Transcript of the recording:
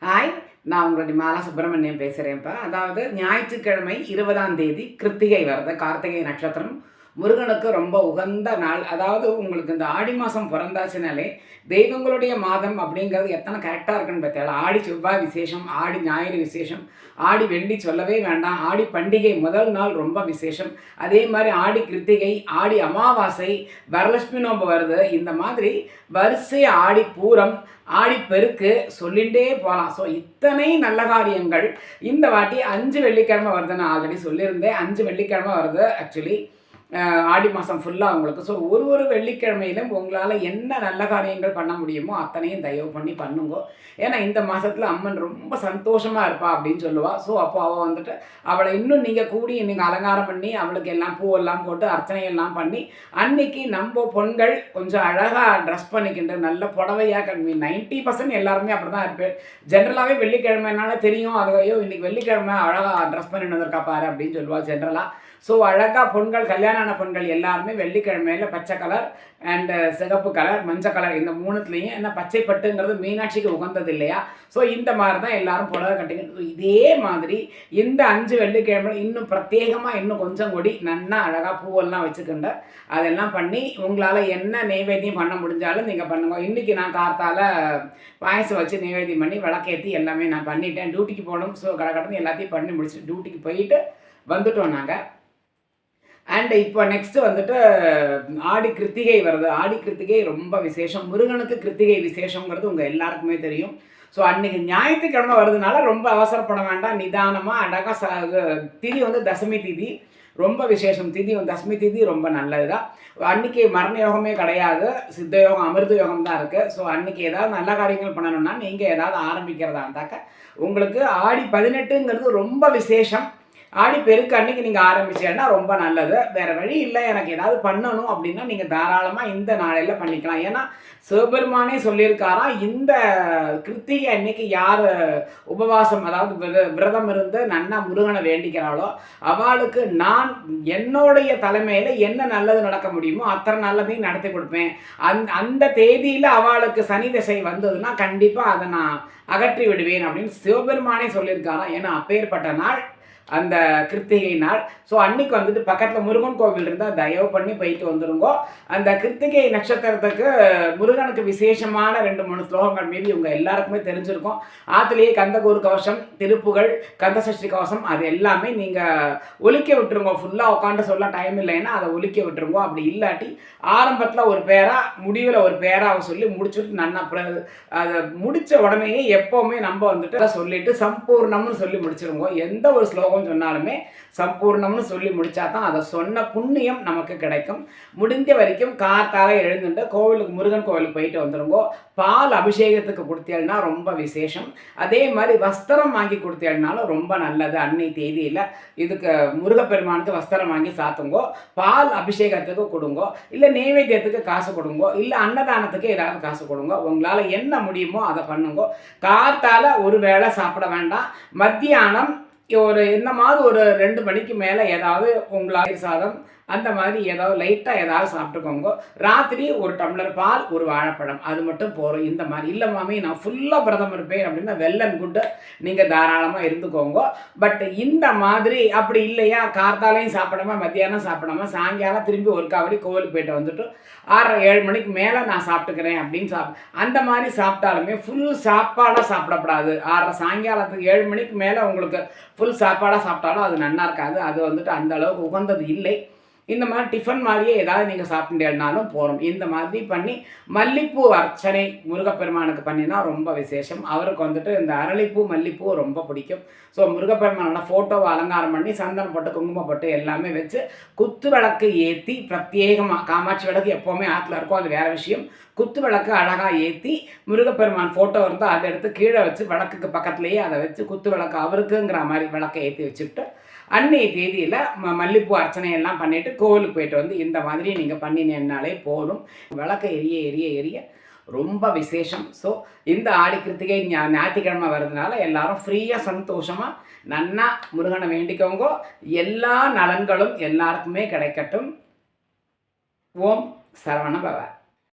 Hi, நான் உங்களுடைய மாலா சுப்பிரமணியம் பேசுகிறேன்ப்பா. அதாவது ஞாயிற்றுக்கிழமை 20ஆம் தேதி கிருத்திகை வருது. கார்த்திகை நட்சத்திரம் முருகனுக்கு ரொம்ப உகந்த நாள். அதாவது உங்களுக்கு இந்த ஆடி மாதம் பிறந்தாச்சுனாலே தெய்வங்களுடைய மாதம் அப்படிங்கிறது எத்தனை கரெக்டாக இருக்குன்னு பார்த்தீங்களா? ஆடி செவ்வாய் விசேஷம், ஆடி ஞாயிறு விசேஷம், ஆடி வெள்ளி சொல்லவே வேண்டாம். ஆடி பண்டிகை முதல் நாள் ரொம்ப விசேஷம். அதே மாதிரி ஆடி கிருத்திகை, ஆடி அமாவாசை, வரலட்சுமி நோன்பு வருது. இந்த மாதிரி வரிசை ஆடி பூரம், ஆடிப்பெருக்கு சொல்லிகிட்டே போகலாம். ஸோ இத்தனை நல்ல காரியங்கள் இந்த வாட்டி 5 வெள்ளிக்கிழமை வருது. நான் ஆல்ரெடி சொல்லியிருந்தேன், 5 வெள்ளிக்கிழமை வருது ஆக்சுவலி ஆடி மாதம் ஃபுல்லாக உங்களுக்கு. ஸோ ஒரு வெள்ளிக்கிழமையிலும் உங்களால் என்ன நல்ல காரியங்கள் பண்ண முடியுமோ அத்தனையும் தயவு பண்ணி பண்ணுங்க. ஏன்னா இந்த மாதத்தில் அம்மன் ரொம்ப சந்தோஷமாக இருப்பா அப்படின்னு சொல்லுவாள். ஸோ அப்போ அவள் வந்துட்டு அவளை இன்னும் நீங்கள் கூடி நீங்கள் அலங்காரம் பண்ணி அவளுக்கு எல்லாம் பூவெல்லாம் போட்டு அர்ச்சனையெல்லாம் பண்ணி அன்னைக்கு நம்ம பொண்கள் கொஞ்சம் அழகாக ட்ரெஸ் பண்ணிக்கிட்டு நல்ல புடவையாக 90% எல்லாருமே அப்படி தான் இருப்பேன். ஜென்ரலாகவே வெள்ளிக்கிழமைனால தெரியும் அது ஐயோ இன்றைக்கி வெள்ளிக்கிழமை அழகாக ட்ரெஸ் பண்ணிட்டு வந்திருக்கா பாரு அப்படின்னு சொல்லுவாள் ஜென்ரலாக. ஸோ அழகாக பொண்கள் கல்யாண பொண்கள் எல்லாருமே வெள்ளிக்கிழமையில் பச்சை கலர் அண்டு சிகப்பு கலர் மஞ்சள் கலர் இந்த மூணுத்துலேயும் என்ன பச்சை பட்டுங்கிறது மீனாட்சிக்கு உகந்தது இல்லையா? ஸோ இந்த மாதிரி தான் எல்லாரும் புடவை கட்டிக்கிட்டு இதே மாதிரி இந்த 5 வெள்ளிக்கிழமை இன்னும் பிரத்யேகமாக இன்னும் கொஞ்சம் கொடி நன்னா அழகாக பூவெல்லாம் வச்சுக்கிண்டு அதெல்லாம் பண்ணி உங்களால் என்ன நெய்வேத்தியம் பண்ண முடிஞ்சாலும் நீங்கள் பண்ணுங்க. இன்றைக்கி நான் கார்த்தால் பாயசம் வச்சு நெய்வேத்தியம் பண்ணி விளக்கேற்றி எல்லாமே நான் பண்ணிட்டேன். டியூட்டிக்கு போகணும். ஸோ கடற்கடந்து எல்லாத்தையும் பண்ணி முடிச்சுட்டு டியூட்டிக்கு போயிட்டு வந்துட்டோம் நாங்கள். அண்ட் இப்போ நெக்ஸ்ட்டு வந்துட்டு ஆடி கிருத்திகை வருது. ஆடி கிருத்திகை ரொம்ப விசேஷம். முருகனுக்கு கிருத்திகை விசேஷங்கிறது உங்கள் எல்லாருக்குமே தெரியும். ஸோ அன்றைக்கி ஞாயிற்றுக்கிழமை வருதுனால ரொம்ப அவசரப்பட வேண்டாம். நிதானமாக அழகாக திதி வந்து தசமி திதி ரொம்ப விசேஷம். திதி தசமி திதி ரொம்ப நல்லது தான். அன்றைக்கி மரண யோகமே கிடையாது, சித்த யோகம் அமிர்த யோகம் தான் இருக்குது. ஸோ அன்றைக்கி ஏதாவது நல்ல காரியங்கள் பண்ணணும்னா நீங்கள் ஏதாவது ஆரம்பிக்கிறதா இருந்தாக்க உங்களுக்கு ஆடி 18ங்கிறது ரொம்ப விசேஷம். ஆடி பெருக்கு அன்னைக்கு நீங்கள் ஆரம்பிச்சீங்கன்னா ரொம்ப நல்லது. வேறு வழி இல்லை, எனக்கு ஏதாவது பண்ணணும் அப்படின்னா நீங்கள் தாராளமாக இந்த நாளையில் பண்ணிக்கலாம். ஏன்னா சிவபெருமானே சொல்லியிருக்காராம், இந்த கிருத்திகை அன்னைக்கு யார் உபவாசம் அதாவது விரதம் இருந்து நன்னா முருகனை வேண்டிக்கிறாளோ அவளுக்கு நான் என்னுடைய தலைமையில் என்ன நல்லது நடக்க முடியுமோ அத்தனை நல்லதையும் நடத்தி கொடுப்பேன். அந்த தேதியில் அவளுக்கு சனி திசை வந்ததுன்னா கண்டிப்பாக அதை நான் அகற்றி விடுவேன் அப்படின்னு சிவபெருமானே சொல்லியிருக்காராம். ஏன்னா அப்பேற்பட்ட நாள் அந்த கிருத்திகை நாள். ஸோ அன்னைக்கு வந்துட்டு பக்கத்தில் முருகன் கோவில் இருந்தால் தயவு பண்ணி போயிட்டு வந்துருங்கோ. அந்த கிருத்திகை நட்சத்திரத்துக்கு முருகனுக்கு விசேஷமான 2-3 ஸ்லோகங்கள் மீது இவங்க எல்லாருக்குமே தெரிஞ்சிருக்கும். ஆற்றுலேயே கந்தகூர் கவசம், திருப்புகள், கந்தசஷ்டி கவசம் அது எல்லாமே நீங்கள் ஒலிக்க விட்டுருங்கோ. ஃபுல்லாக உட்காந்து சொல்ல டைம் இல்லைன்னா அதை ஒலிக்க விட்டுருங்கோ. அப்படி இல்லாட்டி ஆரம்பத்தில் ஒரு பேரா முடிவில் ஒரு பேராவை சொல்லி முடிச்சுட்டு நன்னா அதை முடித்த உடனேயே எப்போவுமே நம்ம வந்துட்டு சொல்லிட்டு சம்பூர்ணம்னு சொல்லி முடிச்சிருங்கோ. எந்த ஒரு ஸ்லோகம் சொன்னாலுமே சம்பூர்ணம்னு சொல்லி முடிச்சா தான் அதை சொன்ன புண்ணியம் நமக்கு கிடைக்கும். முடிஞ்ச வரைக்கும் கார்த்தால எழுந்துட்டு கோவிலுக்கு முருகன் கோவிலுக்கு போயிட்டு வந்துருங்கோ. பால் அபிஷேகத்துக்கு கொடுத்தேன்னா ரொம்ப விசேஷம். அதே மாதிரி வஸ்திரம் வாங்கி கொடுத்தேன்னாலும் ரொம்ப நல்லது. அன்னை தேதியில் இதுக்கு முருகப்பெருமானுக்கு வஸ்திரம் வாங்கி சாத்துங்கோ. பால் அபிஷேகத்துக்கு கொடுங்கோ, இல்லை நெய்வேத்தியத்துக்கு காசு கொடுங்கோ, இல்லை அன்னதானத்துக்கு ஏதாவது காசு கொடுங்கோ. உங்களால் என்ன முடியுமோ அதை பண்ணுங்கோ. கார்த்தால ஒரு வேளை சாப்பிட வேண்டாம். மத்தியானம் ஒரு என்னமாவது ஒரு 2 மணிக்கு மேலே ஏதாவது உங்களால் சாதம் அந்த மாதிரி ஏதாவது லைட்டாக ஏதாவது சாப்பிட்டுக்கோங்க. ராத்திரி ஒரு டம்ளர் பால், ஒரு வாழைப்பழம் அது மட்டும் போகிறோம். இந்த மாதிரி இல்லை மாமி நான் ஃபுல்லாக விரதம் இருப்பேன் அப்படின்னா வெல் அண்ட் குட்டு நீங்கள் தாராளமாக இருந்துக்கோங்க. பட் இந்த மாதிரி அப்படி இல்லையா, கார்த்தாலையும் சாப்பிடாம மத்தியானம் சாப்பிடாம சாயங்காலம் திரும்பி ஒரு காவடி கோவிலுக்கு போயிட்டு வந்துட்டு 6-7 மணிக்கு மேலே நான் சாப்பிட்டுக்கிறேன் அப்படின்னு அந்த மாதிரி சாப்பிட்டாலுமே ஃபுல் சாப்பாடாக சாப்பிடக்கூடாது. சாயங்காலத்துக்கு 7 மணிக்கு மேலே உங்களுக்கு ஃபுல் சாப்பாடாக சாப்பிட்டாலும் அது நல்லா இருக்காது. அது வந்துட்டு அந்த அளவுக்கு உகந்தது இல்லை. இந்த மாதிரி டிஃபன் மாதிரியே ஏதாவது நீங்கள் சாப்பிட்டேன்னாலும் போகிறோம். இந்த மாதிரி பண்ணி மல்லிப்பூ அர்ச்சனை முருகப்பெருமானுக்கு பண்ணினா ரொம்ப விசேஷம். அவருக்கு வந்துட்டு இந்த அரளிப்பூ மல்லிப்பூ ரொம்ப பிடிக்கும். ஸோ முருகப்பெருமானோட ஃபோட்டோவை அலங்காரம் பண்ணி சந்தனம் போட்டு குங்குமம் போட்டு எல்லாமே வச்சு குத்து விளக்கு ஏற்றி பிரத்யேகமாக காமாட்சி விளக்கு எப்போவுமே ஆற்றுல இருக்கும், அது வேறு விஷயம். குத்து விளக்கு அழகாக ஏற்றி முருகப்பெருமான் ஃபோட்டோ இருந்தால் அதை எடுத்து கீழே வச்சு விளக்குக்கு பக்கத்துலேயே அதை வச்சு குத்து விளக்கு அவருக்குங்கிற மாதிரி விளக்கை ஏற்றி வச்சுக்கிட்டு அன்னைய தேதியில் மல்லிப்பூ அர்ச்சனையெல்லாம் பண்ணிவிட்டு கோவிலுக்கு போயிட்டு வந்து இந்த மாதிரி நீங்கள் பண்ணினேன்னாலே போதும். விளக்கை எரிய ரொம்ப விசேஷம். ஸோ இந்த ஆடி கிருத்திகை ஞாயிற்றுக்கிழமை வர்றதுனால எல்லாரும் ஃப்ரீயாக சந்தோஷமாக நன்னா முருகனை வேண்டிக்கோங்க. எல்லா நலன்களும் எல்லாருக்குமே கிடைக்கட்டும். ஓம் சரவண பவ.